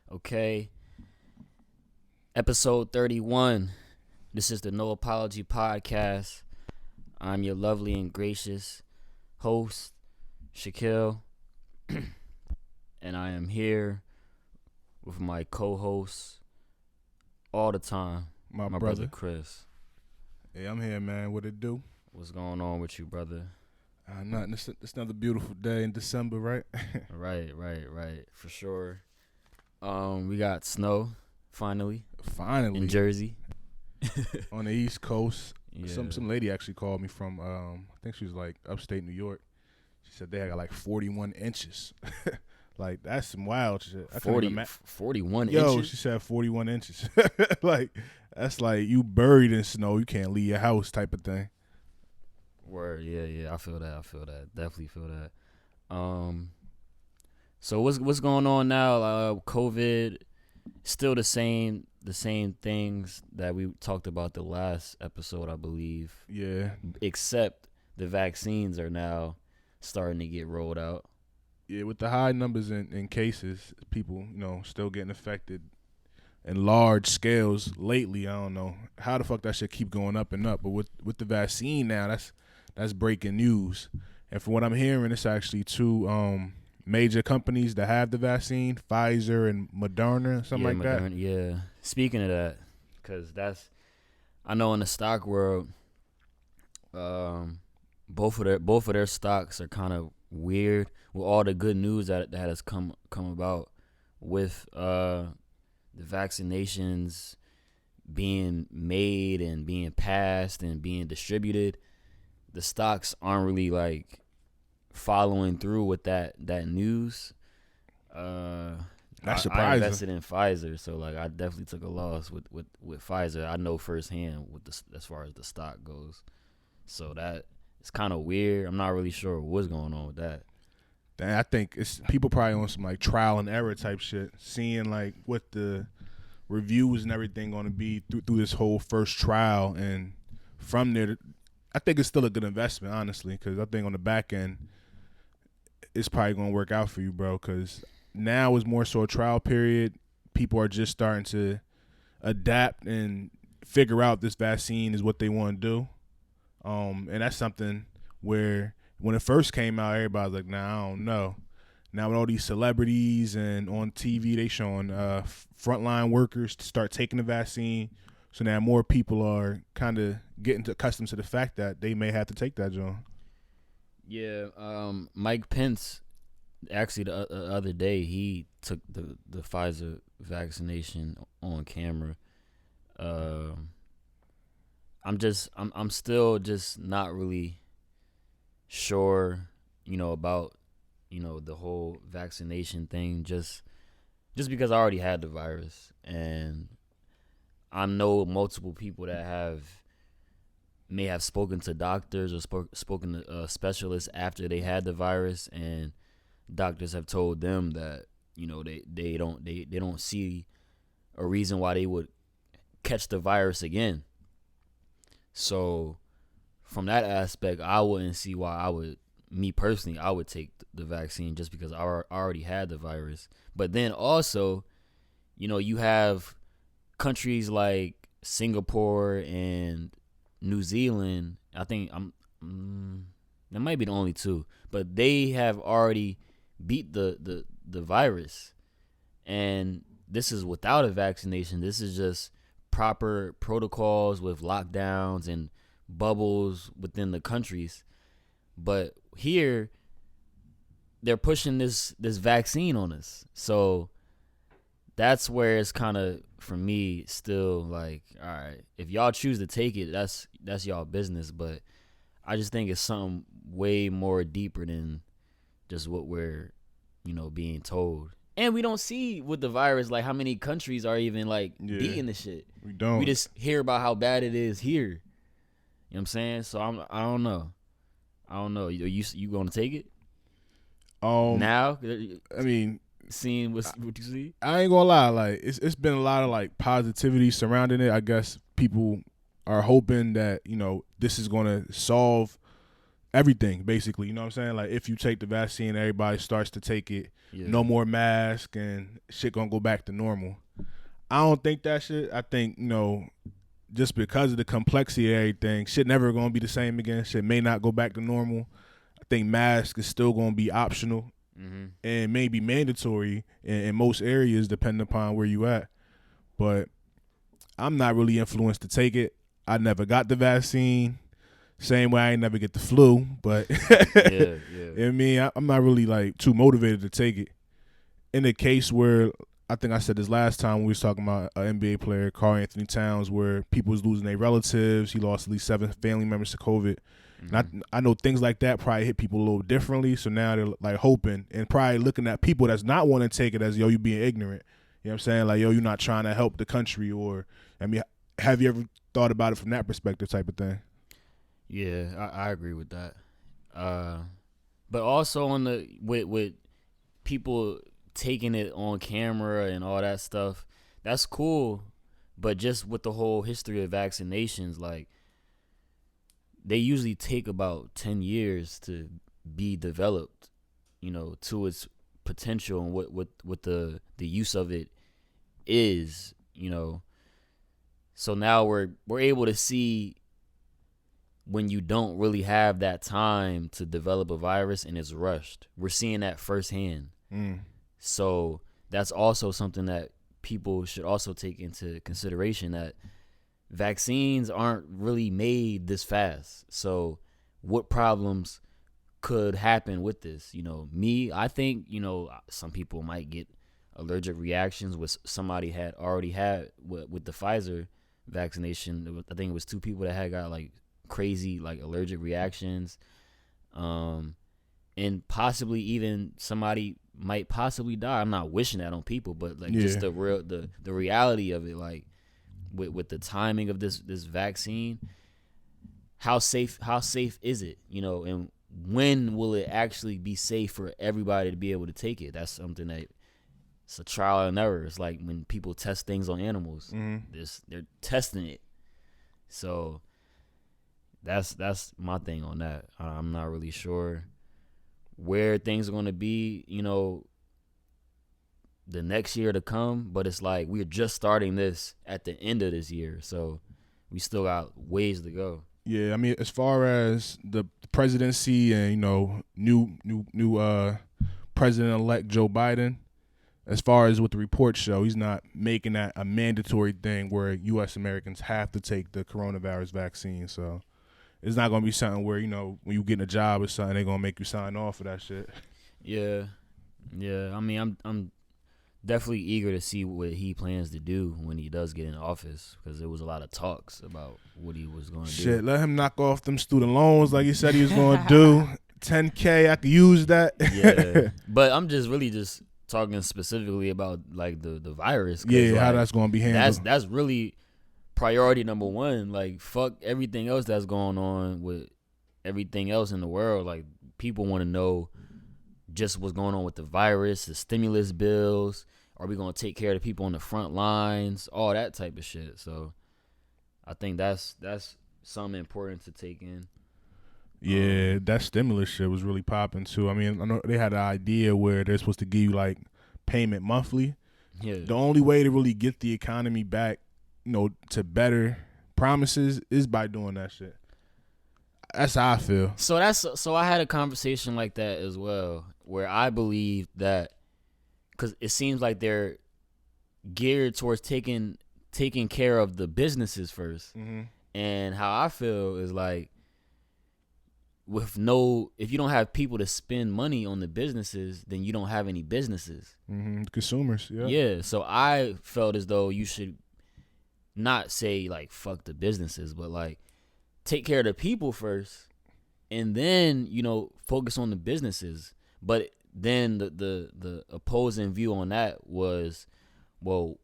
Okay. Episode 31. This is the No Apology Podcast. I'm your lovely and gracious host, SHAQUILLE. And I am here with my co-host all the time, My brother Chris. Hey, I'm here, man. What it do? What's going on with you, brother? Nothing. It's another beautiful day in December, right? Right. For sure. We got snow, finally. In Jersey. On the East Coast. Yeah. Some lady actually called me from, I think she was like upstate New York. She said they got like 41 inches. Like, that's some wild shit. 41 Yo, inches? she said 41 inches. Like, that's like you buried in snow. You can't leave your house type of thing. Word, yeah. I feel that. Definitely feel that. So what's going on now? COVID, still the same things that we talked about the last episode, I believe. Yeah. Except the vaccines are now starting to get rolled out. Yeah, with the high numbers in cases, people, still getting affected in large scales lately. I don't know how the fuck that shit keep going up and up. But with the vaccine now, that's breaking news. And from what I'm hearing, it's actually two major companies that have the vaccine, Pfizer and Moderna, something like that. Yeah. Speaking of that, because I know in the stock world, both of their stocks are kind of weird with all the good news that has come about with the vaccinations being made and being passed and being distributed. The stocks aren't really like following through with that news. That's surprising. I invested in Pfizer, so like I definitely took a loss with Pfizer. I know firsthand as far as the stock goes. So that it's kind of weird. I'm not really sure what's going on with that. I think it's people probably on some like trial and error type shit, seeing like what the reviews and everything going to be through this whole first trial, and from there, I think it's still a good investment, honestly, because I think on the back end, it's probably going to work out for you, bro. Because now is more so a trial period. People are just starting to adapt and figure out this vaccine is what they want to do, and that's something where. When it first came out, everybody was like, nah, I don't know. Now with all these celebrities and on TV, they showing frontline workers to start taking the vaccine. So now more people are kind of getting accustomed to the fact that they may have to take that, John. Yeah, Mike Pence, actually the other day, he took the Pfizer vaccination on camera. I'm still just not really sure, about, the whole vaccination thing, just because I already had the virus, and I know multiple people that may have spoken to doctors or spoken to specialists after they had the virus, and doctors have told them that, they don't see a reason why they would catch the virus again. So from that aspect, I wouldn't see why I would take the vaccine just because I already had the virus. But then also, you have countries like Singapore and New Zealand. I think that might be the only two, but they have already beat the virus, and this is without a vaccination. This is just proper protocols with lockdowns and bubbles within the countries. But here they're pushing this vaccine on us, so that's where it's kind of, for me, still like, all right, if y'all choose to take it, that's y'all business. But I just think it's something way more deeper than just what we're being told. And we don't see with the virus like how many countries are even like beating the shit. We don't. We just hear about how bad it is here. You know what I'm saying? So I don't know. You gonna take it? Now? I mean, seeing what you see? I ain't gonna lie, like it's been a lot of like positivity surrounding it. I guess people are hoping that this is gonna solve everything, basically. You know what I'm saying? Like, if you take the vaccine, everybody starts to take it. Yeah. No more mask and shit gonna go back to normal. I don't think that shit. I think, just because of the complexity of everything, shit never gonna be the same again. Shit may not go back to normal. I think mask is still gonna be optional and maybe mandatory in most areas, depending upon where you at. But I'm not really influenced to take it. I never got the vaccine. Same way I ain't never get the flu. But Yeah. I mean, I'm not really like too motivated to take it. In a case where, I think I said this last time when we was talking about an NBA player, Karl Anthony Towns, where people was losing their relatives. He lost at least 7 family members to COVID. And I know things like that probably hit people a little differently. So now they're like hoping and probably looking at people that's not wanting to take it as, yo, you being ignorant. You know what I'm saying? Like, yo, you're not trying to help the country. Or, I mean, have you ever thought about it from that perspective type of thing? Yeah, I agree with that. But also on the with people taking it on camera and all that stuff, that's cool. But just with the whole history of vaccinations, like, they usually take about 10 years to be developed, to its potential and what the use of it is, So now we're able to see when you don't really have that time to develop a virus and it's rushed. We're seeing that firsthand. So that's also something that people should also take into consideration, that vaccines aren't really made this fast. So what problems could happen with this? I think, some people might get allergic reactions, which somebody had already had with the Pfizer vaccination. I think it was 2 people that had got like crazy like allergic reactions. And possibly even somebody might possibly die. I'm not wishing that on people, but like just the reality of it, like with the timing of this vaccine, how safe is it? And when will it actually be safe for everybody to be able to take it? That's something that it's a trial and error. It's like when people test things on animals. They're testing it. So that's my thing on that. I'm not really sure where things are going to be, the next year to come, but it's like we're just starting this at the end of this year, so we still got ways to go. Yeah, I mean, as far as the presidency and new president-elect Joe Biden, as far as what the reports show, he's not making that a mandatory thing where U.S. Americans have to take the coronavirus vaccine. So it's not going to be something where, when you get a job or something, they're going to make you sign off for that shit. Yeah. I mean, I'm definitely eager to see what he plans to do when he does get in office, because there was a lot of talks about what he was going to do. Shit, let him knock off them student loans like he said he was going to do. $10K, I could use that. Yeah, but I'm just talking specifically about like the virus. Yeah, like, how that's going to be handled. That's really priority number one. Like, fuck everything else that's going on with everything else in the world. Like, people want to know just what's going on with the virus, the stimulus bills. Are we going to take care of the people on the front lines? All that type of shit. So I think that's something important to take in. Yeah, that stimulus shit was really popping too. I mean, I know they had an idea where they're supposed to give you like payment monthly. Yeah. The only way to really get the economy back, to better promises is by doing that shit. That's how I feel. So I had a conversation like that as well, where I believe that, because it seems like they're geared towards taking care of the businesses first. And how I feel is like, if you don't have people to spend money on the businesses, then you don't have any businesses. Consumers, yeah. Yeah, so I felt as though you should not say like fuck the businesses, but like take care of the people first, and then focus on the businesses. But then the opposing view on that was, well,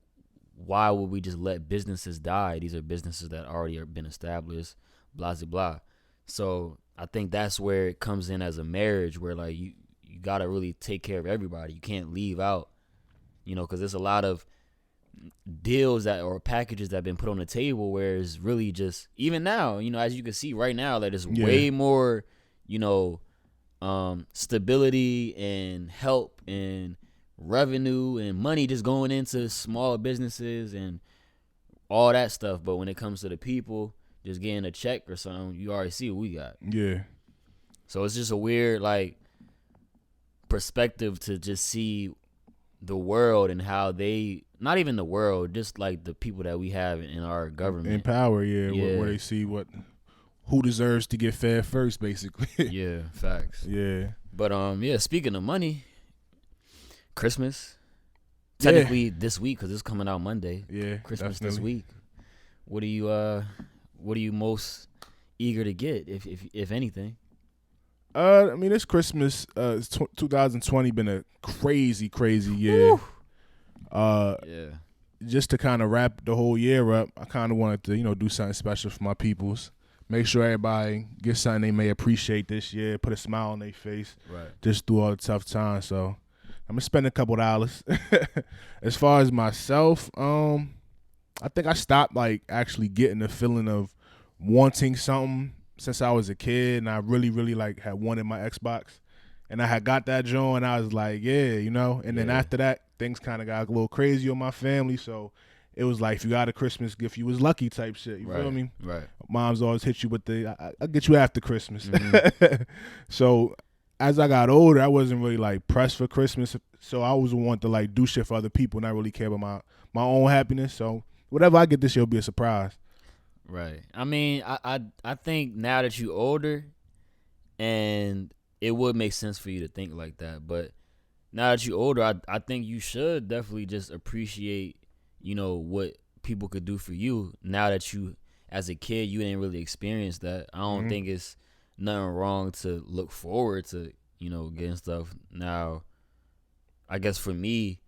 why would we just let businesses die? These are businesses that already have been established, blah blah blah. So I think that's where it comes in as a marriage, where like you gotta really take care of everybody. You can't leave out, because there's a lot of deals or packages that have been put on the table where it's really just, even now, as you can see right now, that it's way more you know, stability and help and revenue and money just going into small businesses and all that stuff. But when it comes to the people just getting a check or something, you already see what we got. Yeah. So it's just a weird like perspective to just see the world and how they, not even the world, just like the people that we have in our government. In power, yeah. Where they see who deserves to get fed first, basically. Yeah, facts. Yeah. But yeah, speaking of money, Christmas, technically this week because it's coming out Monday. Yeah, Christmas definitely. this week. What are you most eager to get, if anything? I mean, this Christmas, 2020 been a crazy year. Yeah. Just to kind of wrap the whole year up, I kind of wanted to, do something special for my peoples. Make sure everybody gets something they may appreciate this year. Put a smile on their face. Right. Just through all the tough times. So I'm gonna spend a couple dollars. As far as myself, I think I stopped like actually getting the feeling of wanting something since I was a kid, and I really like had wanted my Xbox, and I had got that joint, and I was like, yeah, and then after that, things kind of got a little crazy on my family, so it was like, if you got a Christmas gift, you was lucky type shit, you feel me? Right. Mom's always hit you with I'll get you after Christmas. Mm-hmm. So as I got older, I wasn't really like pressed for Christmas, so I always want to like do shit for other people, and I really care about my own happiness, so whatever I get this year will be a surprise. Right. I mean, I think now that you older, and it would make sense for you to think like that. But now that you older, I think you should definitely just appreciate, what people could do for you. Now that you, as a kid, you didn't really experience that. I don't think it's nothing wrong to look forward to, getting stuff. Now, I guess for me,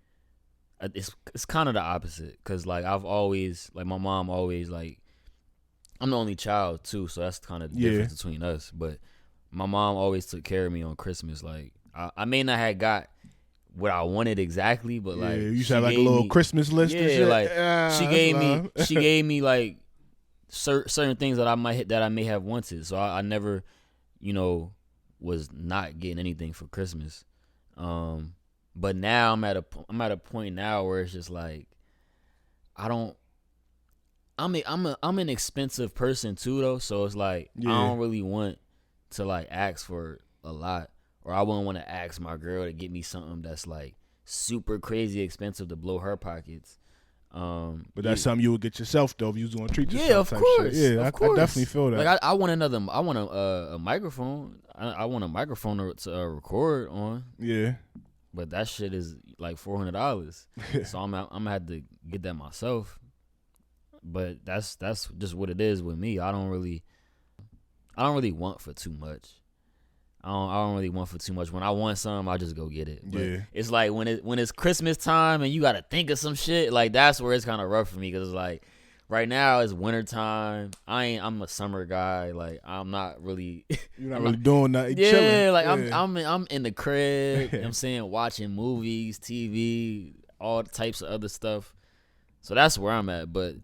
it's kind of the opposite. Because, like, I've always, like, my mom always, like, I'm the only child too, so that's kind of the difference between us. But my mom always took care of me on Christmas. Like I may not have got what I wanted exactly, but like you should have like a little Christmas list. Yeah, and shit. Like she gave me like certain things that I may have wanted. So I never, was not getting anything for Christmas. But now I'm at a point now where it's just like I'm an expensive person too though, so it's like I don't really want to like ask for a lot, or I wouldn't want to ask my girl to get me something that's like super crazy expensive to blow her pockets. But that's something you would get yourself though if you was gonna treat yourself. Yeah, of course. Shit. Yeah, I definitely feel that. Like I want a microphone. I want a microphone to record on. Yeah. But that shit is like $400, so I'm gonna have to get that myself. But that's just what it is with me. I don't really want for too much. I don't really want for too much. When I want something, I just go get it. But it's like when it's Christmas time and you gotta think of some shit, like that's where it's kind of rough for me, because it's like right now it's winter time. I'm a summer guy. Like I'm not really. You're not really doing nothing. Yeah, chilling. Like I'm in the crib. You know what I'm saying, watching movies, TV, all types of other stuff. So that's where I'm at. But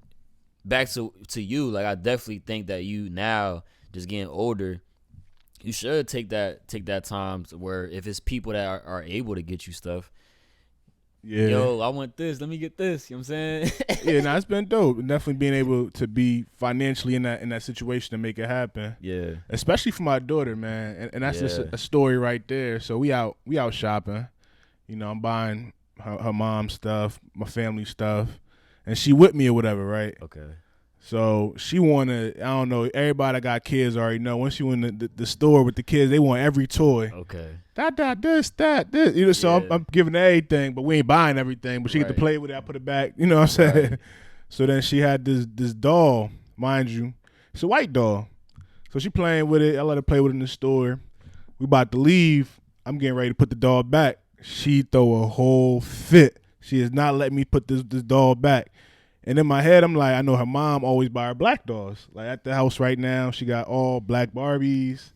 back to you, like I definitely think that you now just getting older, you should take that time to where if it's people that are able to get you stuff, yo, I want this, let me get this, you know what I'm saying? It's been dope. Definitely being able to be financially in that situation to make it happen. Yeah. Especially for my daughter, man. And that's just a story right there. So we out shopping. I'm buying her mom's stuff, my family stuff. And she with me or whatever, right? Okay. So she wanted, I don't know, everybody that got kids already know, once you in the store with the kids, they want every toy. Okay. This. So I'm giving her everything, but we ain't buying everything. But she get to play with it. I put it back. You know what I'm saying? Right. So then she had this doll, mind you. It's a white doll. So she playing with it. I let her play with it in the store. We about to leave. I'm getting ready to put the doll back. She throw a whole fit. She is not letting me put this doll back. And in my head, I'm like, I know her mom always buy her black dolls. Like at the house right now, she got all black Barbies,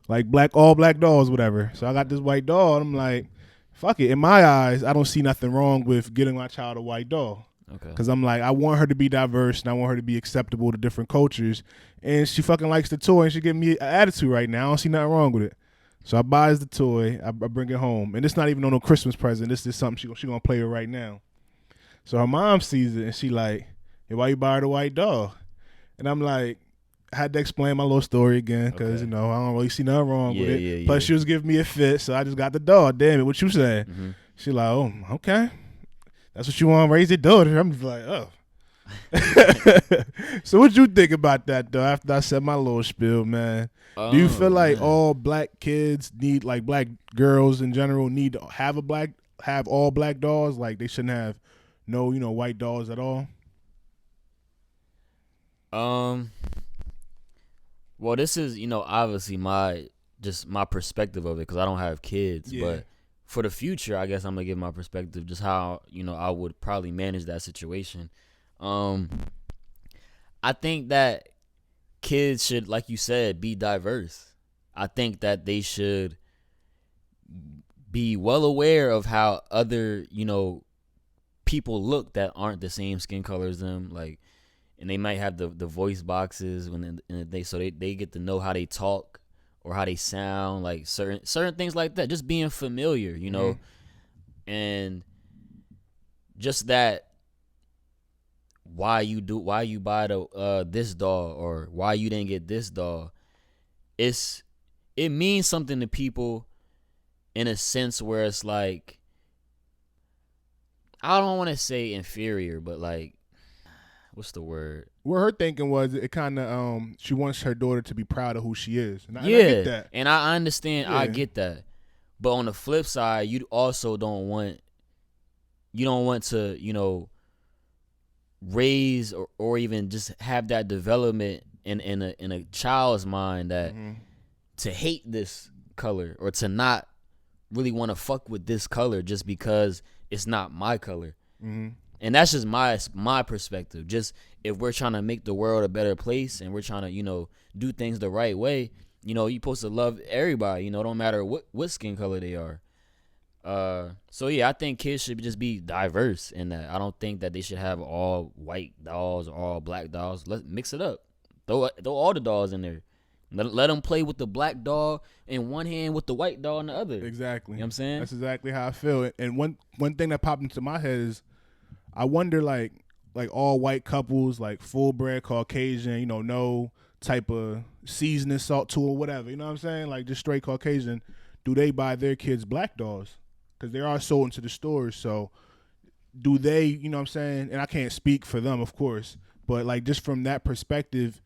like all black dolls, whatever. So I got this white doll, and I'm like, fuck it. In my eyes, I don't see nothing wrong with getting my child a white doll. Okay. Because I'm like, I want her to be diverse and I want her to be acceptable to different cultures. And she fucking likes the toy and she giving me an attitude right now. I don't see nothing wrong with it. So I buys the toy, I bring it home. And it's not even on no Christmas present. This is something she gonna play with right now. So her mom sees it and she like, hey, why you buy her the white doll? And I'm like, I had to explain my little story again because, Okay. I don't really see nothing wrong with it. Yeah. Plus, she was giving me a fit, so I just got the doll. Damn it, what you saying? Mm-hmm. She like, oh, okay. That's what you want to raise your daughter. I'm just like, oh. So what you think about that, though, after I said my little spiel, man? Do you feel like all black kids need, like black girls in general need to have all black dolls? Like they shouldn't have no, white dolls at all? Well, this is, obviously my perspective of it because I don't have kids. Yeah. But for the future, I guess I'm gonna give my perspective, just how I would probably manage that situation. I think that kids should, like you said, be diverse. I think that they should be well aware of how other, people look that aren't the same skin color as them, like. And they might have the voice boxes so they get to know how they talk or how they sound, like certain things like that. Just being familiar, and just that. Why you buy this doll or why you didn't get this doll? It means something to people in a sense where it's like, I don't want to say inferior, but like, what's the word? What her thinking was, it kind of she wants her daughter to be proud of who she is. And I get that. And I understand. Yeah. I get that. But on the flip side, you also don't want to, raise or even just have that development in a child's mind that to hate this color or to not really want to fuck with this color just because it's not my color. Mm-hmm. And that's just my perspective. Just if we're trying to make the world a better place and we're trying to, do things the right way, you're supposed to love everybody, don't matter what skin color they are. So yeah, I think kids should just be diverse in that. I don't think that they should have all white dolls or all black dolls. Let's mix it up. Throw all the dolls in there. Let them play with the black doll in one hand with the white doll in the other. Exactly. You know what I'm saying? That's exactly how I feel. And one thing that popped into my head is, I wonder, like all white couples, like full bred Caucasian, no type of seasoning, salt to or whatever, you know what I'm saying? Like just straight Caucasian, do they buy their kids black dolls? Because they are sold into the stores. So do they, you know what I'm saying? And I can't speak for them, of course, but like just from that perspective,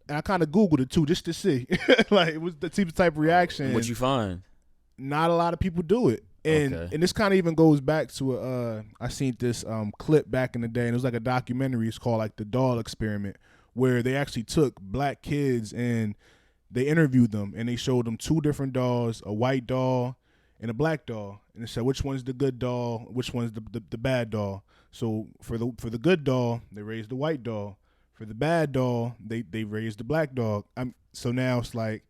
and I kind of Googled it too just to see, like it was the type of reaction. What you find? Not a lot of people do it. And this kind of even goes back to I seen this clip back in the day, and it was like a documentary. It's called like The Doll Experiment, where they actually took black kids and they interviewed them and they showed them two different dolls, a white doll and a black doll, and they said which one's the good doll, which one's the bad doll. So for the good doll, they raised the white doll. For the bad doll, they raised the black dog. So now it's like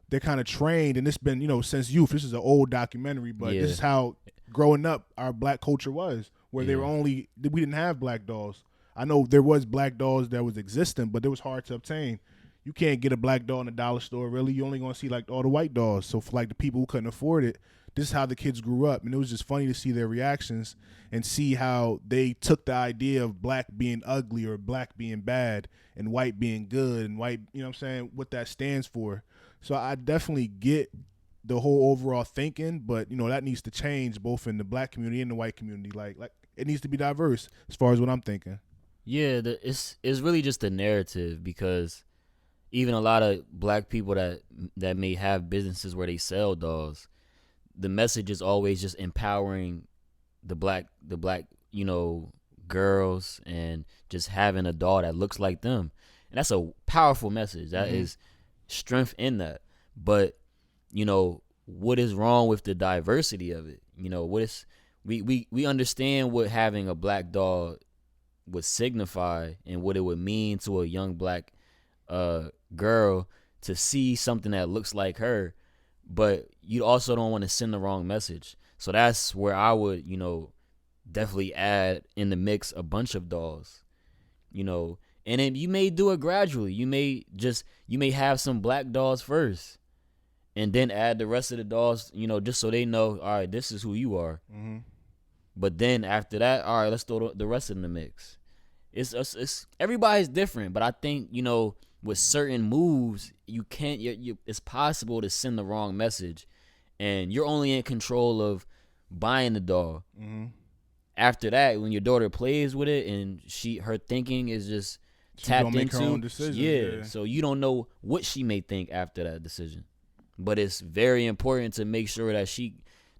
they're kind of trained, and it's been, since youth. This is an old documentary, but this is how growing up our black culture was, where we didn't have black dolls. I know there was black dolls that was existing, but it was hard to obtain. You can't get a black doll in a dollar store, really. You're only going to see like all the white dolls. So for like the people who couldn't afford it, this is how the kids grew up. And it was just funny to see their reactions and see how they took the idea of black being ugly or black being bad and white being good and white, you know what I'm saying, what that stands for. So I definitely get the whole overall thinking, but, that needs to change both in the black community and the white community. Like it needs to be diverse as far as what I'm thinking. Yeah, it's really just a narrative, because even a lot of black people that may have businesses where they sell dolls, the message is always just empowering the black girls and just having a doll that looks like them. And that's a powerful message. That is strength in that. But, what is wrong with the diversity of it? We understand what having a black doll would signify and what it would mean to a young black girl to see something that looks like her, but you also don't want to send the wrong message. So that's where I would, definitely add in the mix a bunch of dolls, and then you may do it gradually. You may have some black dolls first, and then add the rest of the dolls, just so they know, all right, this is who you are. Mm-hmm. But then after that, all right, let's throw the rest in the mix. It's everybody's different, but I think with certain moves, you can't. It's possible to send the wrong message, and you're only in control of buying the doll. Mm-hmm. After that, when your daughter plays with it and her thinking is just tapped into, her own decisions, yeah. So you don't know what she may think after that decision. But it's very important to make sure that she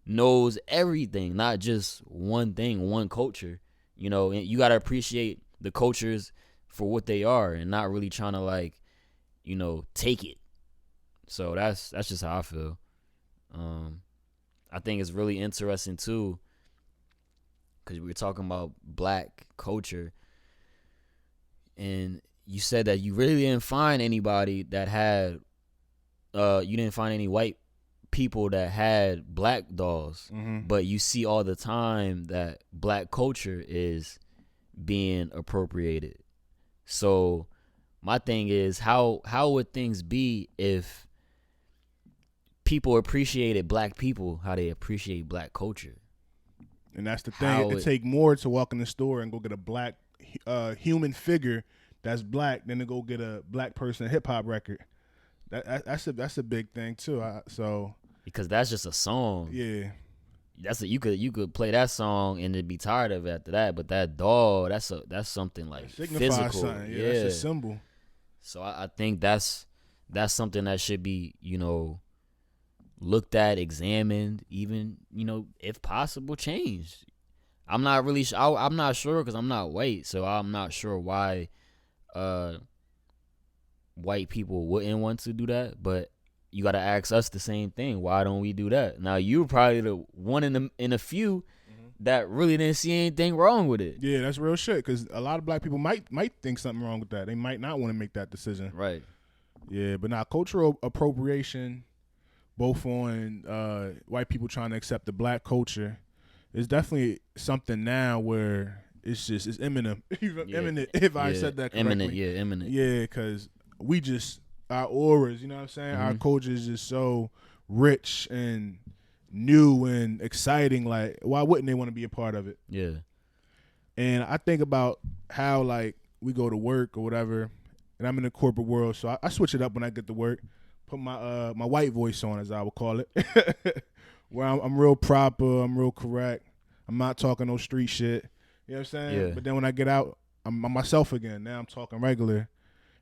knows everything, not just one thing, one culture. And you gotta appreciate the cultures for what they are, and not really trying to take it. So that's just how I feel. I think it's really interesting too, because we were talking about black culture, and you said that you really didn't find anybody that had, you didn't find any white people that had black dolls, but you see all the time that black culture is being appropriated. So my thing is, how would things be if people appreciated black people how they appreciate black culture? And that's the thing. It take more to walk in the store and go get a black human figure that's black than to go get a black person hip hop record. That's a big thing too. Because that's just a song. Yeah. You could play that song and then be tired of it after that, but that doll, that's something like physical. Something. Yeah, that's a symbol. So I think that's something that should be, looked at, examined, even, if possible, changed. I'm not really I'm not sure because I'm not white, so I'm not sure why white people wouldn't want to do that, but you got to ask us the same thing. Why don't we do that? Now, you're probably the one in a few that really didn't see anything wrong with it. Yeah, that's real shit, because a lot of black people might think something wrong with that. They might not want to make that decision. Right. Yeah, but now cultural appropriation, both on white people trying to accept the black culture, is definitely something now where it's imminent. Imminent, if I said that correctly. Imminent. Yeah, because our auras, you know what I'm saying? Our culture is just so rich and new and exciting. Like, why wouldn't they want to be a part of it? Yeah. And I think about how, we go to work or whatever, and I'm in the corporate world, so I switch it up when I get to work. Put my my white voice on, as I would call it, where I'm real proper, I'm real correct. I'm not talking no street shit. You know what I'm saying? Yeah. But then when I get out, I'm myself again. Now I'm talking regular.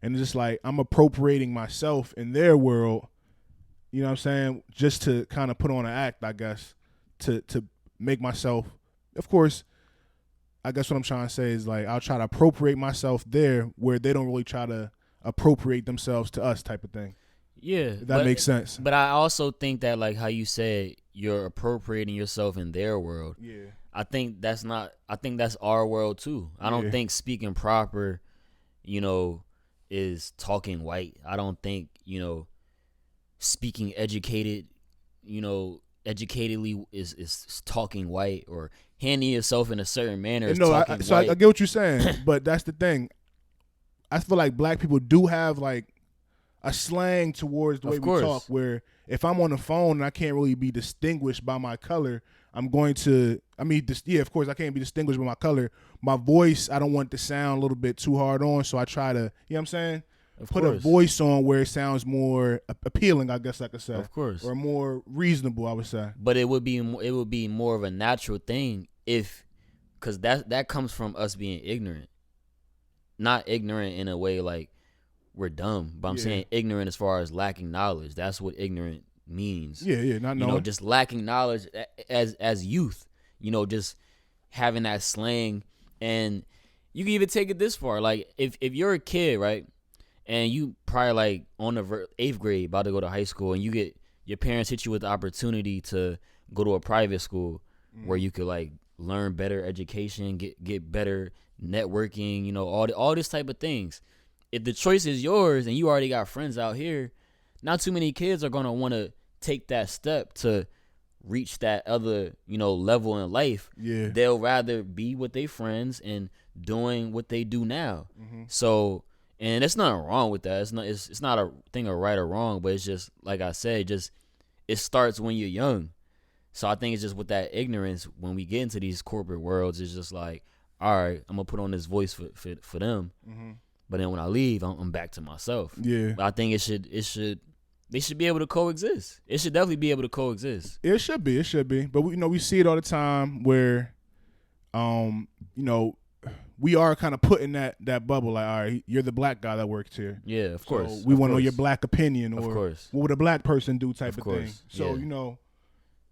And it's just like I'm appropriating myself in their world, you know what I'm saying, just to kind of put on an act, I guess, to make myself, of course, I guess what I'm trying to say is I'll try to appropriate myself there where they don't really try to appropriate themselves to us type of thing. Yeah. If that makes sense. But I also think that, how you said, you're appropriating yourself in their world. Yeah. I think that's our world too. I don't think speaking proper, is talking white. I don't think, speaking educated, educatedly is talking white, or handling yourself in a certain manner is talking white. I get what you're saying, but that's the thing. I feel like black people do have a slang towards the way we talk, where if I'm on the phone and I can't really be distinguished by my color, I'm going to, of course I can't be distinguished by my color. My voice, I don't want it to sound a little bit too hard on, so I try to, you know what I'm saying? Put a voice on where it sounds more appealing, I guess I could say. Of course. Or more reasonable, I would say. But it would be more of a natural thing because that comes from us being ignorant. Not ignorant in a way like we're dumb, but I'm saying ignorant as far as lacking knowledge. That's what ignorant means. Yeah, not knowing. Just lacking knowledge as youth. Just having that slang, and you can even take it this far. If you're a kid, right, and you probably on the 8th grade, about to go to high school, and you get your parents hit you with the opportunity to go to a private school where you could learn better education, get better networking, all this type of things. If the choice is yours and you already got friends out here, not too many kids are going to want to take that step to reach that other, level in life, they'll rather be with their friends and doing what they do now. So, and there's nothing wrong with that. It's not a thing of right or wrong, but it's just, like I said, it starts when you're young. So I think it's just with that ignorance, when we get into these corporate worlds, it's just like, all right, I'm gonna put on this voice for them, but then when I leave, I'm back to myself. But I think they should be able to coexist. It should definitely be able to coexist. It should be. But we see it all the time where, we are kind of put in that bubble. Like, all right, you're the black guy that works here. Yeah, of course. So we want to know your black opinion, or of course, what would a black person do type of thing. So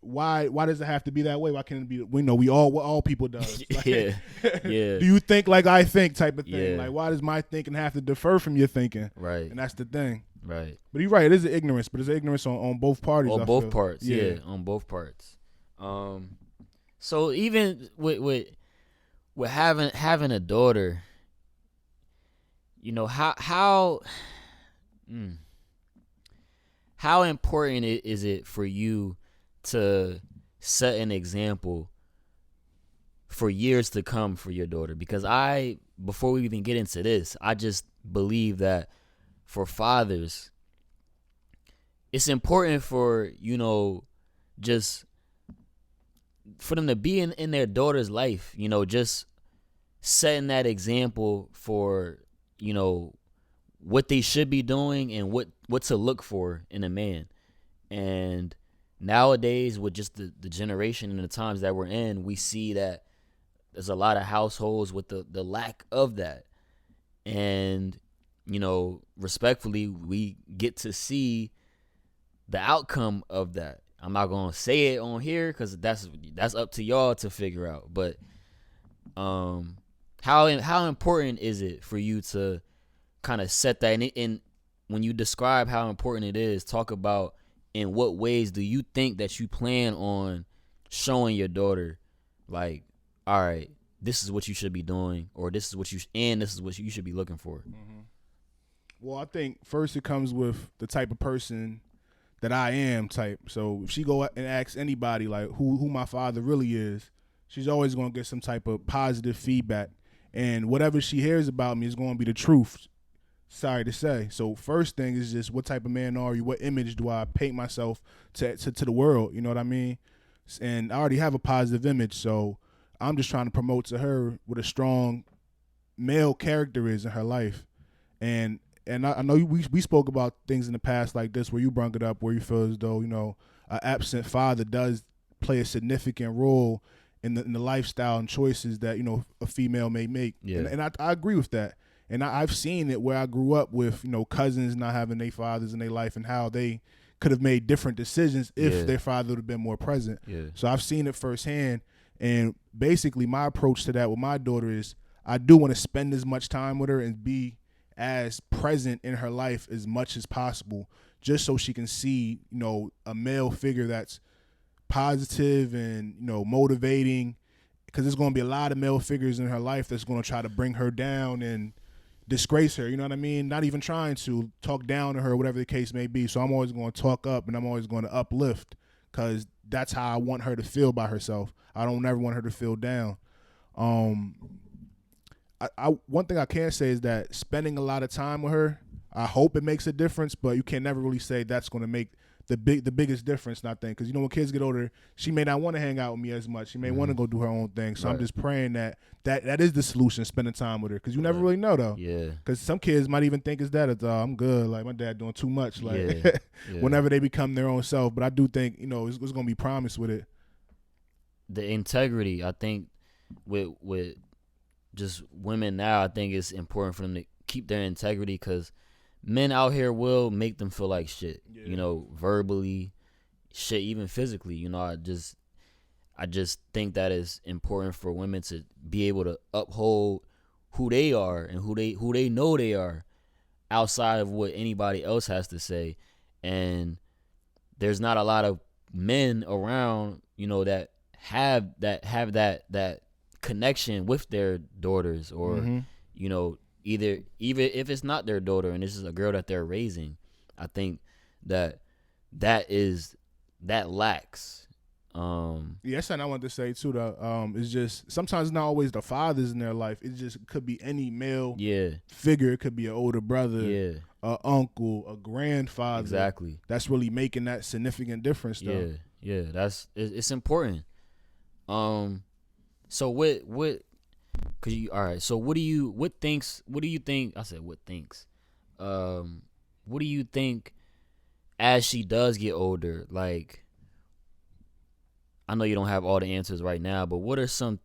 why does it have to be that way? Why can't it be? We know what all people does. Like, yeah. Do you think like I think type of thing? Yeah. Like, why does my thinking have to defer from your thinking? Right. And that's the thing. Right. But you're right. It is an ignorance, but it's an ignorance on both parties. On both parts. Yeah. On both parts. So even with having a daughter, how important is it for you to set an example for years to come for your daughter? Because before we even get into this, I just believe that for fathers, it's important for, just for them to be in their daughter's life, just setting that example for, what they should be doing and what to look for in a man. And nowadays, with just the generation and the times that we're in, we see that there's a lot of households with the lack of that. And, respectfully, we get to see the outcome of that. I'm not going to say it on here because that's up to y'all to figure out. But how important is it for you to kind of set that? And when you describe how important it is, talk about in what ways do you think that you plan on showing your daughter, like, all right, this is what you should be doing, or this is what you should be looking for. Well, I think first it comes with the type of person that I am type. So if she go and ask anybody like who my father really is, she's always going to get some type of positive feedback. And whatever she hears about me is going to be the truth. Sorry to say. So first thing is just, what type of man are you? What image do I paint myself to the world? You know what I mean? And I already have a positive image, so I'm just trying to promote to her what a strong male character is in her life. And I know we spoke about things in the past like this where you brought it up, where you feel as though, an absent father does play a significant role in the lifestyle and choices that, a female may make. Yeah. And I agree with that. And I've seen it where I grew up with, cousins not having their fathers in their life, and how they could have made different decisions if their father would have been more present. Yeah. So I've seen it firsthand. And basically my approach to that with my daughter is, I do want to spend as much time with her and be as present in her life as much as possible, just so she can see, a male figure that's positive and, motivating, because there's going to be a lot of male figures in her life that's going to try to bring her down and disgrace her, you know what I mean? Not even trying to talk down to her, whatever the case may be. So I'm always going to talk up, and I'm always going to uplift, because that's how I want her to feel by herself. I don't ever want her to feel down. One thing I can say is that spending a lot of time with her, I hope it makes a difference, but you can never really say that's going to make the biggest difference, I think. Because, when kids get older, she may not want to hang out with me as much. She may want to go do her own thing. So I'm just praying that is the solution, spending time with her. Because you never really know, though. Yeah. Because some kids might even think it's that. I'm good. Like, my dad doing too much. Like, whenever they become their own self. But I do think, it's going to be promised with it. The integrity, I think, with just women now, I think it's important for them to keep their integrity, because men out here will make them feel like shit, verbally, shit, even physically. I just think that it's important for women to be able to uphold who they are and who they know they are, outside of what anybody else has to say. And there's not a lot of men around, that have that connection with their daughters, or either if it's not their daughter and this is a girl that they're raising. I think that lacks Yeah, that's something I wanted to say too. Though, it's just sometimes it's not always the fathers in their life. It just could be any male figure. It could be an older brother, a uncle, a grandfather. Exactly. That's really making that significant difference. Though. Yeah. It's important. So what? Cause you all right. So what do you think? I said what thinks. What do you think as she does get older? Like, I know you don't have all the answers right now, but what are some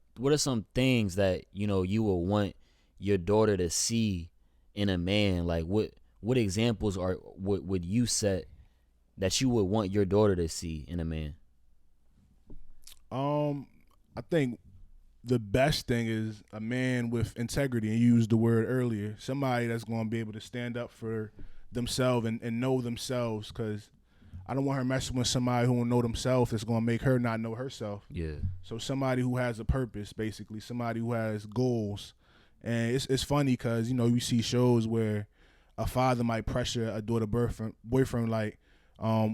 things that you will want your daughter to see in a man? Like what examples would you set that you would want your daughter to see in a man? I think the best thing is a man with integrity, and you used the word earlier. Somebody that's going to be able to stand up for themselves and know themselves, because I don't want her messing with somebody who will know themselves that's going to make her not know herself. Yeah. So somebody who has a purpose, basically, somebody who has goals. And it's funny because, you see shows where a father might pressure a daughter boyfriend like,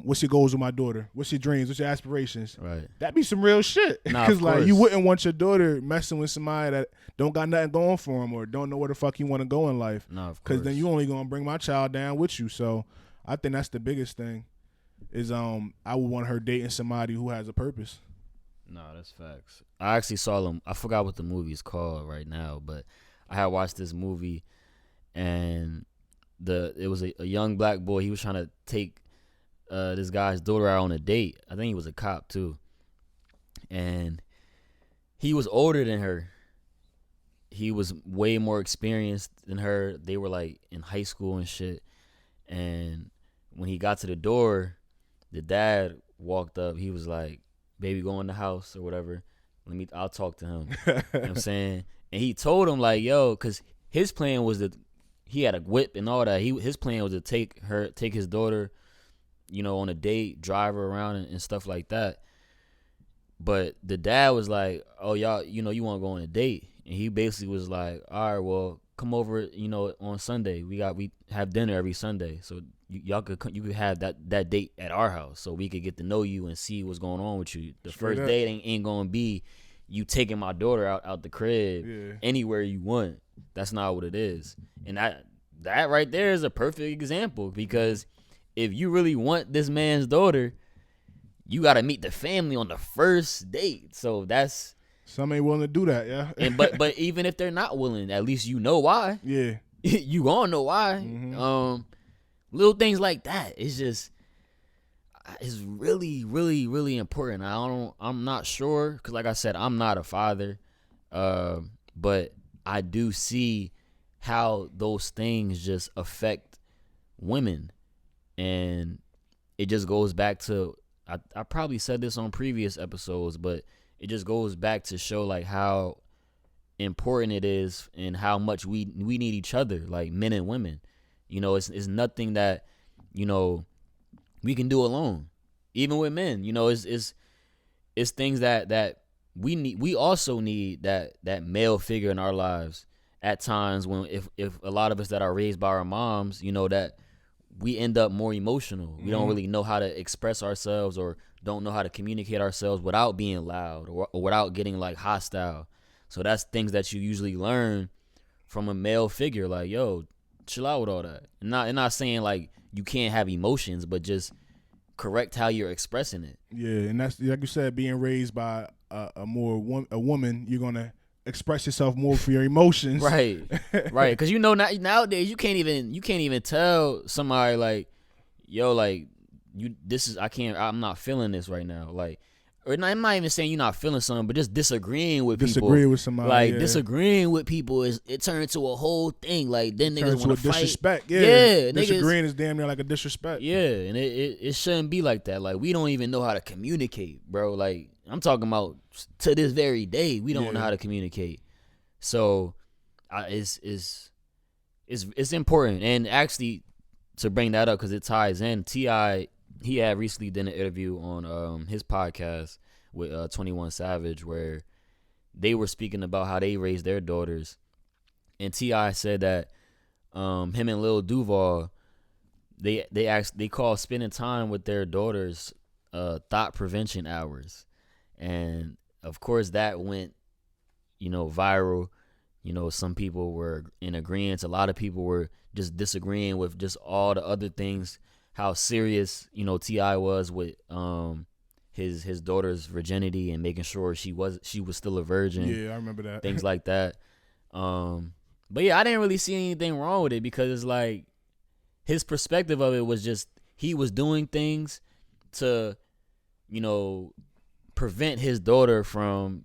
what's your goals with my daughter? What's your dreams? What's your aspirations? Right. That'd be some real shit. Because you wouldn't want your daughter messing with somebody that don't got nothing going for him or don't know where the fuck you want to go in life. No, of course. Because then you only gonna bring my child down with you. So I think that's the biggest thing. Is I would want her dating somebody who has a purpose. No, that's facts. I actually saw them. I forgot what the movie is called right now, but I had watched this movie, and it was a young black boy. He was trying to take this guy's daughter out on a date. I think he was a cop too, and he was older than her. He was way more experienced than her. They were like in high school and shit. And when he got to the door, the dad walked up. He was like, "Baby, go in the house or whatever. I'll talk to him." You know what I'm saying? And he told him like, "Yo," because his plan was that he had a whip and all that. His plan was to take his daughter, on a date, drive her around and stuff like that. But the dad was like, "Oh, y'all, you want to go on a date?" And he basically was like, "All right, well, come over, on Sunday. We have dinner every Sunday, so you could have that date at our house, so we could get to know you and see what's going on with you. The first date ain't gonna be you taking my daughter out the crib anywhere you want. That's not what it is." And that right there is a perfect example, because if you really want this man's daughter, you got to meet the family on the first date. So that's... Some ain't willing to do that, yeah. And but even if they're not willing, at least you know why. Yeah. You gonna know why. Mm-hmm. Little things like that. It's really, really, really important. I'm not sure, because like I said, I'm not a father. But I do see how those things just affect women. And it just goes back to, I probably said this on previous episodes, but it just goes back to show like how important it is and how much we need each other, like men and women. It's nothing that, we can do alone. Even with men, it's things that we need. We also need that male figure in our lives at times when if a lot of us that are raised by our moms, that we end up more emotional. We don't really know how to express ourselves, or don't know how to communicate ourselves without being loud or without getting like hostile. So that's things that you usually learn from a male figure. Like, yo, chill out with all that. And not saying like you can't have emotions, but just correct how you're expressing it. Yeah, and that's like you said, being raised by a woman, you're gonna express yourself more for your emotions. Right. Because nowadays you can't even tell somebody like, yo, like I'm not feeling this right now. Like, or I'm not even saying you're not feeling something, but just disagreeing with people. Disagreeing with somebody. Like, disagreeing with people it turns into a whole thing. Like, then niggas want to fight. Disrespect. Yeah. Disagreeing is damn near like a disrespect. Yeah, and it shouldn't be like that. Like, we don't even know how to communicate, bro. Like, I'm talking about to this very day, we don't know how to communicate. So, it's important. And actually, to bring that up, because it ties in, T.I., he had recently done an interview on his podcast with 21 Savage, where they were speaking about how they raised their daughters. And T.I. said that him and Lil Duval, they call spending time with their daughters Thot Prevention Hours. And of course that went, viral. Some people were in agreement. A lot of people were just disagreeing with just all the other things, how serious, T.I. was with his daughter's virginity and making sure she was still a virgin. Yeah, I remember that. Things like that. But yeah, I didn't really see anything wrong with it because it's like his perspective of it was just he was doing things to, prevent his daughter from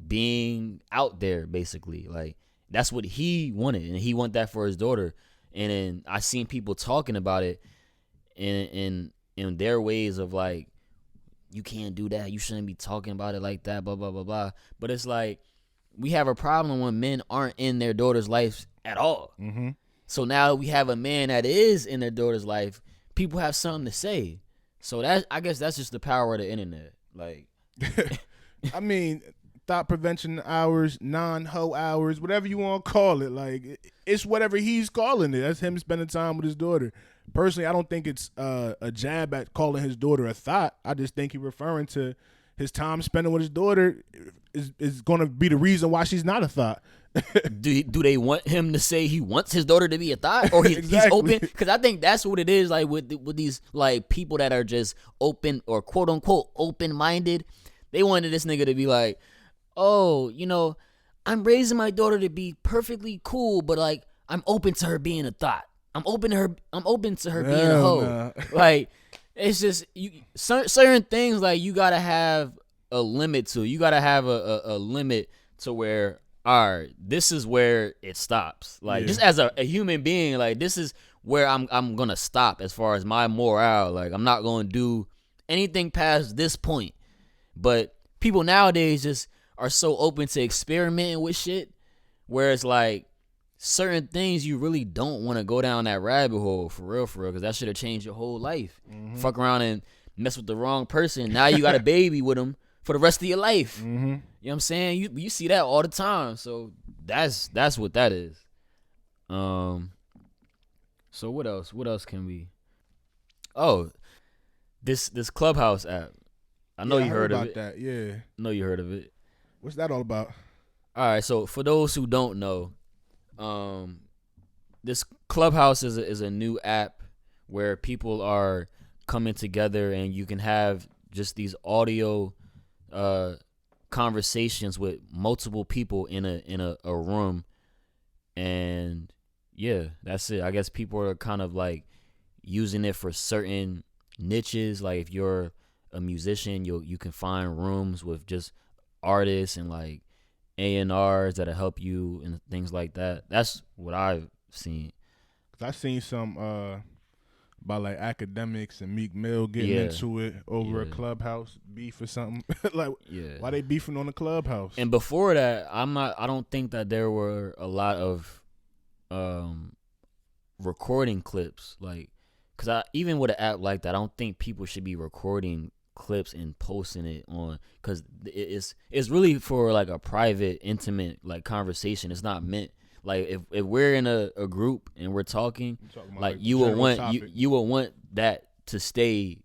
being out there, basically. Like, that's what he wanted, and he wanted that for his daughter. And then I seen people talking about it in their ways of like, you can't do that, you shouldn't be talking about it like that, blah blah blah blah. But it's like, we have a problem when men aren't in their daughter's life at all. Mm-hmm. So now we have a man that is in their daughter's life. People have something to say. So I guess that's just the power of the internet. Like, I mean, Thot Prevention Hours, non-ho hours, whatever you want to call it. Like, it's whatever he's calling it. That's him spending time with his daughter. Personally, I don't think it's a jab at calling his daughter a thought. I just think he's referring to his time spending with his daughter is going to be the reason why she's not a thought. do they want him to say he wants his daughter to be a thought, or Exactly. he's open? Because I think that's what it is. Like with these like people that are just open or quote unquote open minded, they wanted this nigga to be like, oh, I'm raising my daughter to be perfectly cool, but like I'm open to her being a thought. I'm open to her being a hoe. Nah. Like, it's just certain things like you gotta have a limit to. You gotta have a limit to where, all right, this is where it stops. Like, just as a human being, like, this is where I'm gonna stop as far as my morale. Like, I'm not gonna do anything past this point. But people nowadays just are so open to experimenting with shit, where it's like certain things you really don't want to go down that rabbit hole for real, because that should have changed your whole life. Mm-hmm. Fuck around and mess with the wrong person. Now you got a baby with him for the rest of your life. Mm-hmm. You know what I'm saying? You see that all the time. So that's what that is. So what else? What else can we? Oh, this Clubhouse app. I know you heard of it. That, yeah. I know you heard of it. What's that all about? All right. So for those who don't know, this Clubhouse is a new app where people are coming together and you can have just these audio conversations with multiple people in a room. And yeah, that's it. I guess people are kind of like using it for certain niches. Like if you're a musician, you can find rooms with just artists and like A&Rs that'll help you and things like that. That's what I've seen. Cause I seen some about like academics and Meek Mill getting into it over a Clubhouse beef or something. Like, why they beefing on the Clubhouse? And before that, I don't think that there were a lot of recording clips, like, cause even with an app like that, I don't think people should be recording clips and posting it on, because it's really for like a private, intimate like conversation. It's not meant like if we're in a group and we're talking, like you will want that to stay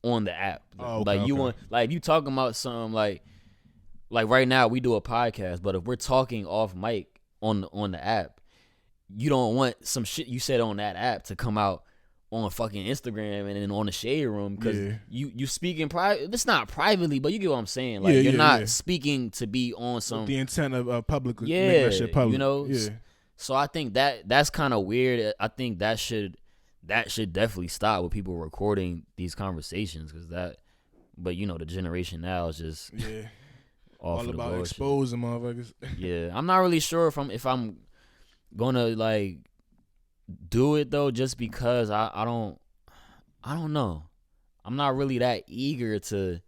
on the app. You want, like, if you talking about something like right now we do a podcast, but if we're talking off mic on the app, you don't want some shit you said on that app to come out on fucking Instagram and then on the Shade Room, because you speaking private. It's not privately, but you get what I'm saying. Like you're not speaking to be on some with the intent of public. Making that shit public. So I think that's kind of weird. I think that should definitely stop with people recording these conversations, because but the generation now is just all about exposing motherfuckers. Yeah, I'm not really sure if I'm gonna like do it though, just because I don't know. I'm not really that eager to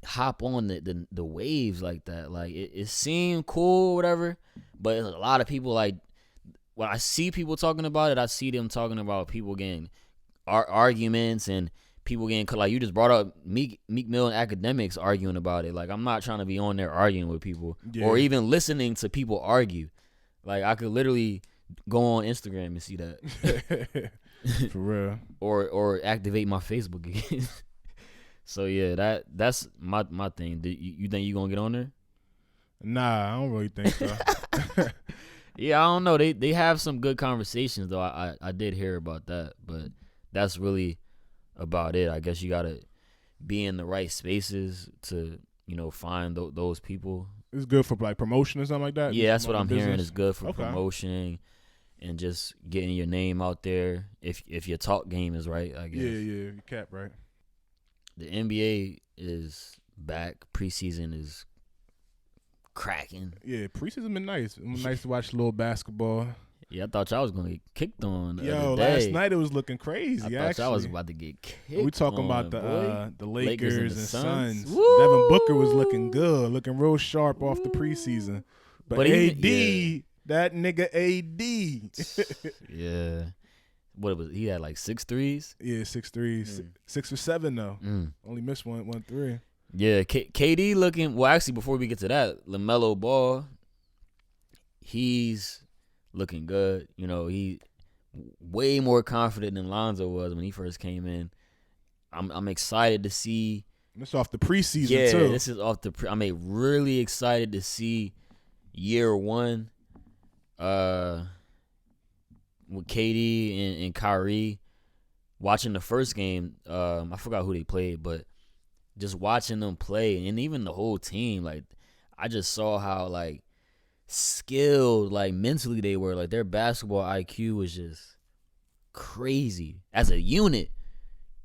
hop on the waves like that. Like it seemed cool or whatever, but a lot of people, like, when I see people talking about it, I see them talking about people getting arguments and people getting, like, you just brought up Meek Mill and academics arguing about it. Like, I'm not trying to be on there arguing with people or even listening to people argue. Like, I could literally go on Instagram and see that. For real. Or activate my Facebook again. So yeah, that's my thing. You think you gonna get on there? Nah, I don't really think so. Yeah, I don't know. They have some good conversations though. I did hear about that, but that's really about it. I guess you gotta be in the right spaces to find those people. It's good for like promotion or something like that. Yeah, that's what I'm hearing. It's good for Okay. promotion and just getting your name out there. If your talk game is right, I guess. Yeah, you cap right. The NBA is back. Preseason is cracking. Yeah, preseason been nice. It was nice to watch a little basketball. Yeah, I thought y'all was gonna get kicked on. Yo, last night it was looking crazy. I thought y'all was about to get kicked. We talking about the Lakers and Suns. Woo! Devin Booker was looking good, looking real sharp off the preseason. But AD, that nigga AD. Yeah. What was he had like 6 threes? Yeah, 6 threes. 6 or 7 though. Only missed one 3. Yeah, KD looking. Well, actually, before we get to that, LaMelo Ball, he's looking good. He way more confident than Lonzo was when he first came in. I'm excited to see. This off the preseason too. Yeah, this is off the. I'm really excited to see year one. With KD and Kyrie, watching the first game. I forgot who they played, but just watching them play and even the whole team, like I just saw how like skilled, like mentally they were. Like their basketball IQ was just crazy as a unit.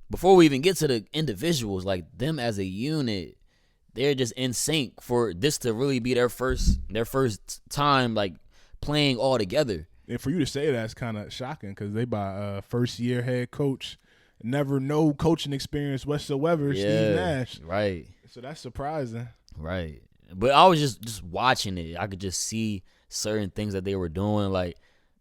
Before we even get to the individuals, like them as a unit, they're just in sync for this to really be their first time like playing all together. And for you to say that's kind of shocking because they by first year head coach, never no coaching experience whatsoever. Yeah, Steve Nash, right? So that's surprising, right? But I was just watching it. I could just see certain things that they were doing, like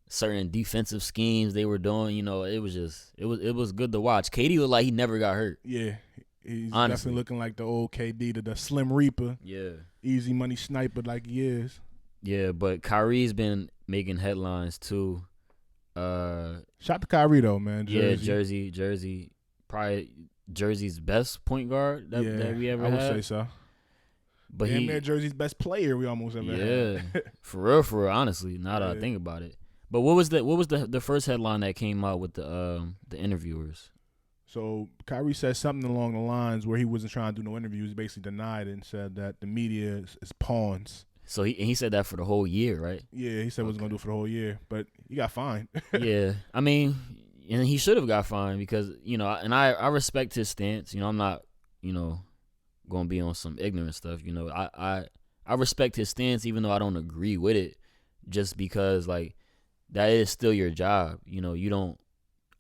certain defensive schemes they were doing. It was good to watch. KD looked like he never got hurt. Yeah, he's Honestly. definitely looking like the old KD, the Slim Reaper. Yeah, easy money sniper like he is. Yeah, but Kyrie's been making headlines too. Shout to Kyrie though, man. Jersey. Yeah, Jersey, probably Jersey's best point guard that we ever had. I would say so. But he Jersey's best player we almost ever had. Yeah, for real. Honestly, now that I think about it. But what was the first headline that came out with the interviewers? So Kyrie said something along the lines where he wasn't trying to do no interviews. Basically denied it and said that the media is pawns. So he said that for the whole year, right? Yeah, he said what he was going to do for the whole year, but he got fined. Yeah, I mean, and he should have got fined because, and I respect his stance. I'm not, going to be on some ignorant stuff. I respect his stance even though I don't agree with it just because, like, that is still your job. You don't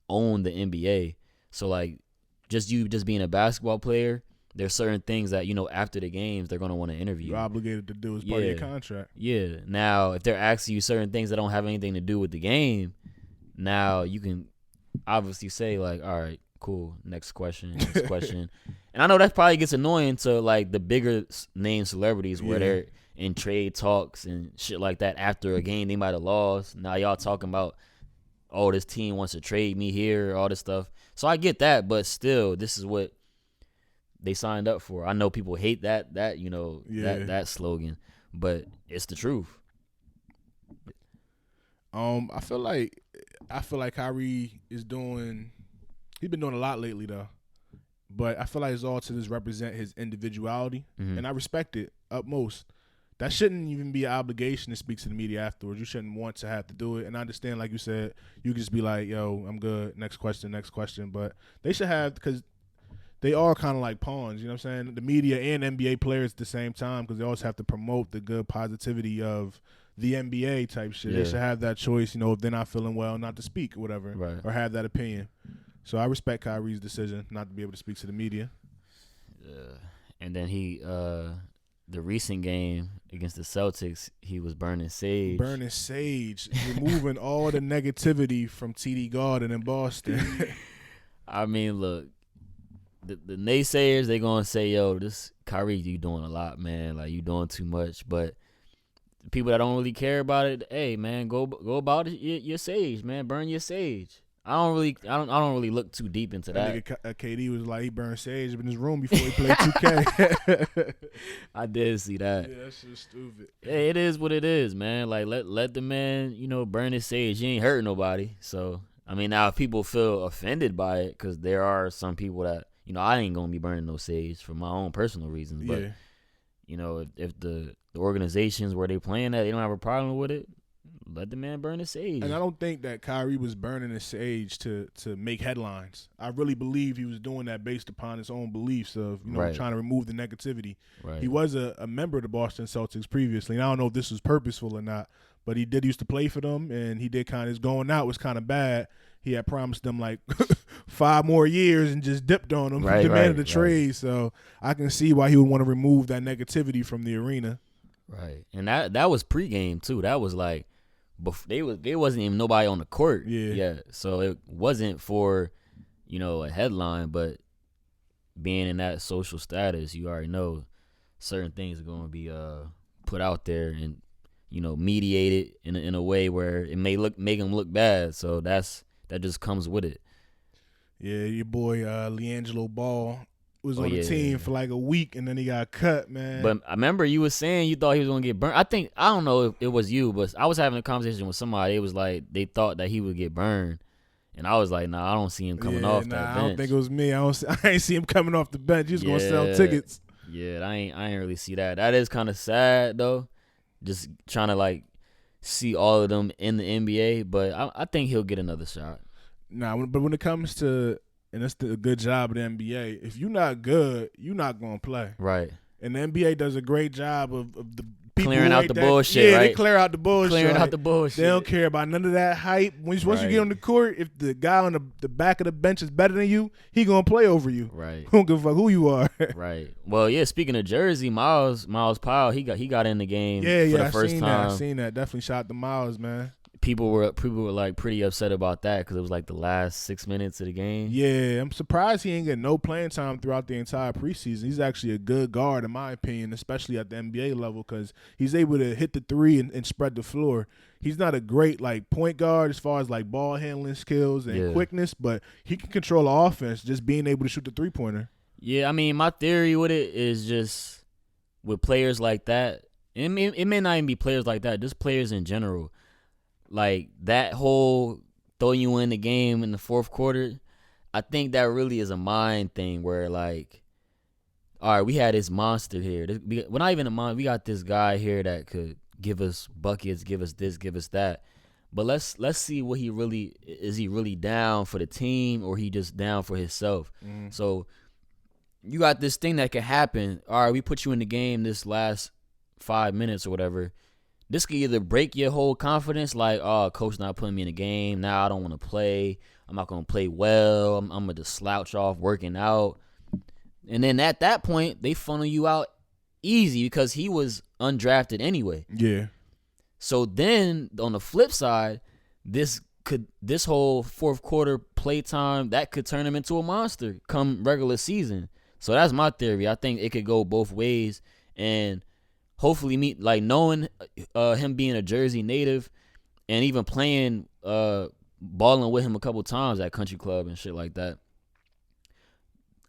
own the NBA. So, like, just being a basketball player, there's certain things that, after the games, they're going to want to interview. You're obligated to do as part of your contract. Yeah. Now, if they're asking you certain things that don't have anything to do with the game, now you can obviously say, like, all right, cool, next question. And I know that probably gets annoying to, like, the bigger name celebrities where they're in trade talks and shit like that after a game they might have lost. Now y'all talking about, oh, this team wants to trade me here, all this stuff. So I get that, but still, this is what they signed up for. I know people hate that that slogan, but it's the truth. I feel like Kyrie he's been doing a lot lately though. But I feel like it's all to just represent his individuality, and I respect it utmost. That shouldn't even be an obligation to speak to the media afterwards. You shouldn't want to have to do it. And I understand, like you said, you can just be like, yo, I'm good, next question. But they should have, because they are kind of like pawns, you know what I'm saying? The media and NBA players at the same time, because they always have to promote the good positivity of the NBA type shit. Yeah. They should have that choice, if they're not feeling well, not to speak or whatever, right, or have that opinion. So I respect Kyrie's decision not to be able to speak to the media. And then he, the recent game against the Celtics, he was burning sage. Removing all the negativity from TD Garden in Boston. I mean, look, the naysayers, they going to say, yo, this Kyrie, you doing a lot, man. Like, you doing too much. But people that don't really care about it, hey, man, go about it, your sage, man. Burn your sage. I don't really look too deep into that. Nigga KD was like he burned sage in his room before he played 2K. I did see that. Yeah, that shit's stupid. Hey, it is what it is, man. Like let the man, burn his sage. He ain't hurting nobody. So I mean, now if people feel offended by it, because there are some people that I ain't gonna be burning no sage for my own personal reasons. But if the organizations where they playing at, they don't have a problem with it, let the man burn his sage. And I don't think that Kyrie was burning his sage to make headlines. I really believe he was doing that based upon his own beliefs of trying to remove the negativity. Right. He was a member of the Boston Celtics previously, and I don't know if this was purposeful or not, but he did used to play for them, and he did his going out was kind of bad. He had promised them like 5 more years and just dipped on them, demanded a trade. So I can see why he would want to remove that negativity from the arena. Right, and that was pregame too. That was like, there wasn't even nobody on the court. Yeah. So it wasn't for, a headline, but being in that social status, you already know certain things are going to be put out there and mediated in a way where it may make them look bad. So that just comes with it. Yeah, your boy LiAngelo Ball was on the team for like a week, and then he got cut, man. But I remember you was saying you thought he was gonna get burned. I don't know if it was you, but I was having a conversation with somebody. It was like they thought that he would get burned, and I was like, nah, I don't see him coming off that bench. I don't think it was me. I ain't see him coming off the bench. He was gonna sell tickets. Yeah, I ain't really see that. That is kind of sad though. Just trying to like see all of them in the NBA, but I think he'll get another shot. Nah, but when it comes to, and that's the good job of the NBA, if you're not good, you're not going to play. Right. And the NBA does a great job of the people clearing out the bullshit, yeah, right? They clear out the bullshit. Clearing out the bullshit. They don't care about none of that hype. Once you get on the court, if the guy on the back of the bench is better than you, he going to play over you. Right. He don't give a fuck who you are. Right. Well, yeah, speaking of Jersey, Miles Powell, he got in the game for the first time. I seen that. Definitely shout out to Miles, man. People were like pretty upset about that because it was like the last 6 minutes of the game. Yeah, I'm surprised he ain't get no playing time throughout the entire preseason. He's actually a good guard in my opinion, especially at the NBA level, because he's able to hit the three and spread the floor. He's not a great like point guard as far as like ball handling skills and quickness, but he can control the offense just being able to shoot the 3-pointer. Yeah, I mean, my theory with it is just with players like that, it may not even be players like that, just players in general. Like that whole throw you in the game in the fourth quarter, I think that really is a mind thing where like, all right, we had this monster here. We're not even a monster. We got this guy here that could give us buckets, give us this, give us that. But let's see what he really down for the team or he just down for himself. So you got this thing that could happen. All right, we put you in the game this last 5 minutes or whatever. This could either break your whole confidence, like, oh, coach not putting me in the game. Now I don't want to play. I'm not going to play well. I'm going to just slouch off working out. And then at that point, they funnel you out easy because he was undrafted anyway. Yeah. So then on the flip side, this whole fourth quarter playtime, that could turn him into a monster come regular season. So that's my theory. I think it could go both ways. And hopefully, knowing him being a Jersey native and even playing, balling with him a couple times at Country Club and shit like that,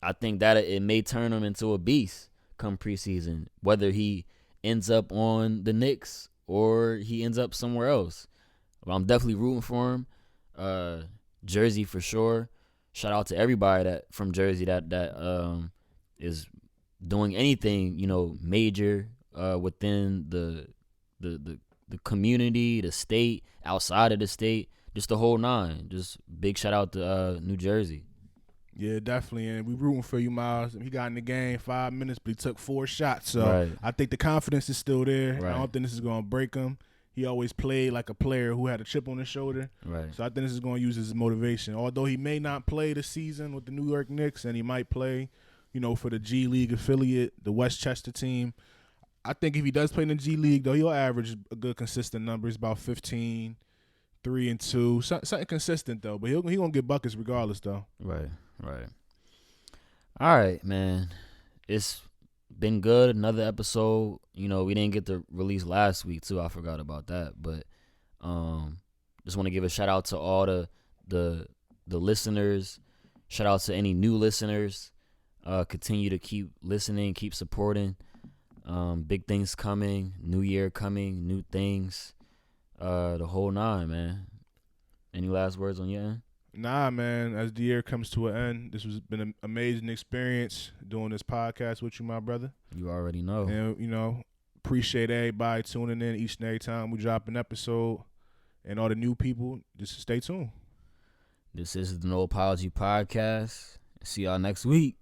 I think that it may turn him into a beast come preseason, whether he ends up on the Knicks or he ends up somewhere else. But I'm definitely rooting for him. Jersey for sure. Shout out to everybody from Jersey that is doing anything, major within the community, the state, outside of the state, just the whole nine. Just big shout out to New Jersey. Yeah, definitely, and we rooting for you, Miles. He got in the game 5 minutes, but he took 4 shots, so I think the confidence is still there. Right. I don't think this is going to break him. He always played like a player who had a chip on his shoulder, right? So I think this is going to use as motivation. Although he may not play this season with the New York Knicks, and he might play, for the G League affiliate, the Westchester team. I think if he does play in the G League, though, he'll average a good consistent numbers, about 15, 3 and 2, something consistent though. But he gonna get buckets regardless, though. Right. All right, man. It's been good. Another episode. We didn't get to release last week too. I forgot about that. But just want to give a shout out to all the the listeners. Shout out to any new listeners. Continue to keep listening, keep supporting. Big things coming, new year coming, new things. The whole nine, man. Any last words on your end? Nah, man. As the year comes to an end, this has been an amazing experience doing this podcast with you, my brother. You already know. And, appreciate everybody tuning in each and every time we drop an episode. And all the new people, just stay tuned. This is the No Apology Podcast. See y'all next week.